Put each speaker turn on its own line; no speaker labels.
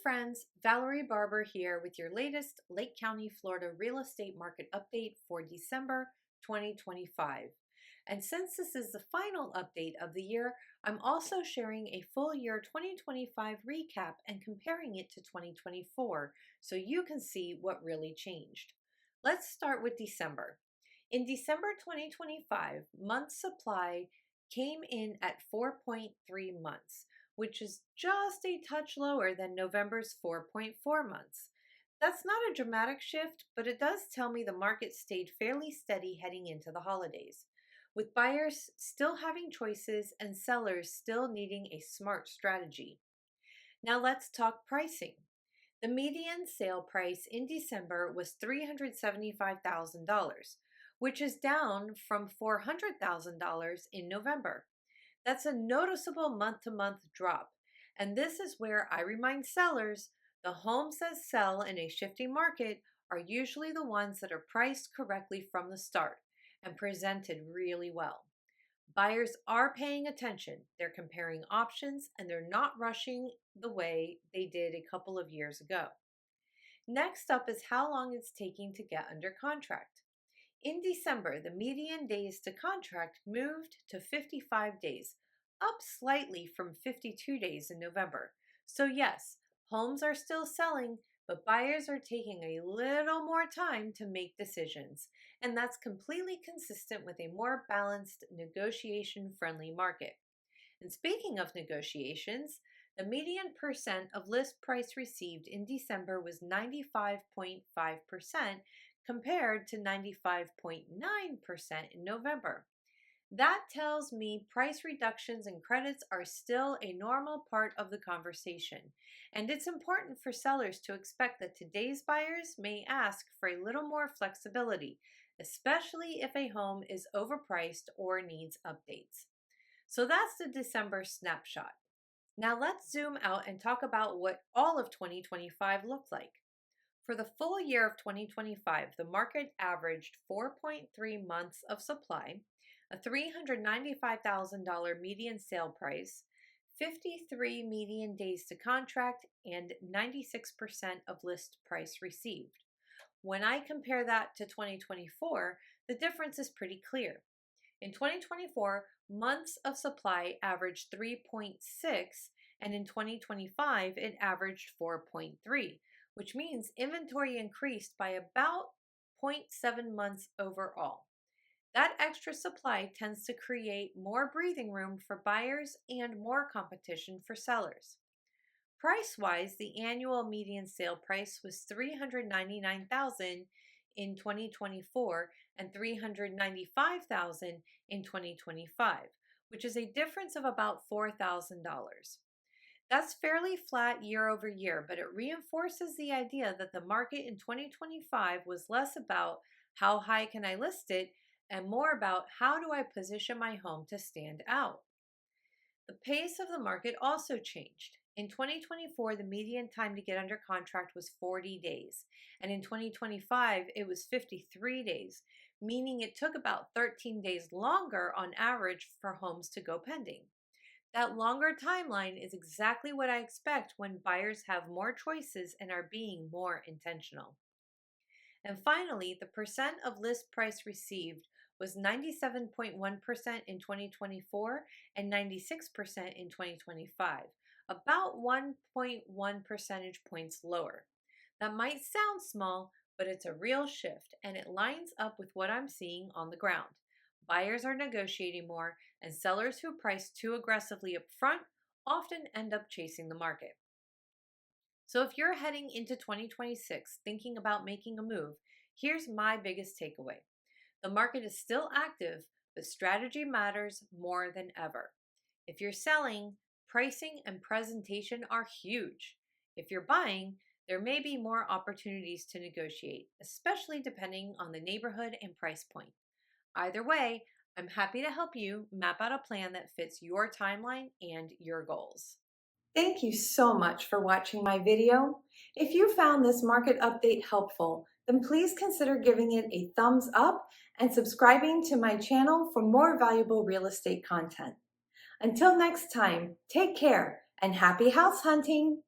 friends, Valerie Barber here with your latest Lake County, Florida real estate market update for December 2025. And since this is the final update of the year, I'm also sharing a full year 2025 recap and comparing it to 2024 so you can see what really changed. Let's start with December. In December 2025, month supply came in at 4.3 months, which is just a touch lower than November's 4.4 months. That's not a dramatic shift, but it does tell me the market stayed fairly steady heading into the holidays, with buyers still having choices and sellers still needing a smart strategy. Now let's talk pricing. The median sale price in December was $375,000, which is down from $400,000 in November. That's a noticeable month-to-month drop, and this is where I remind sellers the homes that sell in a shifting market are usually the ones that are priced correctly from the start and presented really well. Buyers are paying attention, they're comparing options, and they're not rushing the way they did a couple of years ago. Next up is how long it's taking to get under contract. In December, the median days to contract moved to 55 days, up slightly from 52 days in November. So yes, homes are still selling, but buyers are taking a little more time to make decisions, and that's completely consistent with a more balanced, negotiation-friendly market. And speaking of negotiations, the median percent of list price received in December was 95.5%, compared to 95.9% in November. That tells me price reductions and credits are still a normal part of the conversation, and it's important for sellers to expect that today's buyers may ask for a little more flexibility, especially if a home is overpriced or needs updates. So that's the December snapshot. Now let's zoom out and talk about what all of 2025 looked like. For the full year of 2025, the market averaged 4.3 months of supply, a $395,000 median sale price, 53 median days to contract, and 96% of list price received. When I compare that to 2024, the difference is pretty clear. In 2024, months of supply averaged 3.6, and in 2025, it averaged 4.3. which means inventory increased by about 0.7 months overall. That extra supply tends to create more breathing room for buyers and more competition for sellers. Price-wise, the annual median sale price was $399,000 in 2024 and $395,000 in 2025, which is a difference of about $4,000. That's fairly flat year over year, but it reinforces the idea that the market in 2025 was less about how high can I list it and more about how do I position my home to stand out. The pace of the market also changed. In 2024, the median time to get under contract was 40 days, and in 2025, it was 53 days, meaning it took about 13 days longer on average for homes to go pending. That longer timeline is exactly what I expect when buyers have more choices and are being more intentional. And finally, the percent of list price received was 97.1% in 2024 and 96% in 2025, about 1.1 percentage points lower. That might sound small, but it's a real shift, and it lines up with what I'm seeing on the ground. Buyers are negotiating more, and sellers who price too aggressively up front often end up chasing the market. So if you're heading into 2026 thinking about making a move, here's my biggest takeaway. The market is still active, but strategy matters more than ever. If you're selling, pricing and presentation are huge. If you're buying, there may be more opportunities to negotiate, especially depending on the neighborhood and price point. Either way, I'm happy to help you map out a plan that fits your timeline and your goals. Thank you so much for watching my video. If you found this market update helpful, then please consider giving it a thumbs up and subscribing to my channel for more valuable real estate content. Until next time, take care and happy house hunting!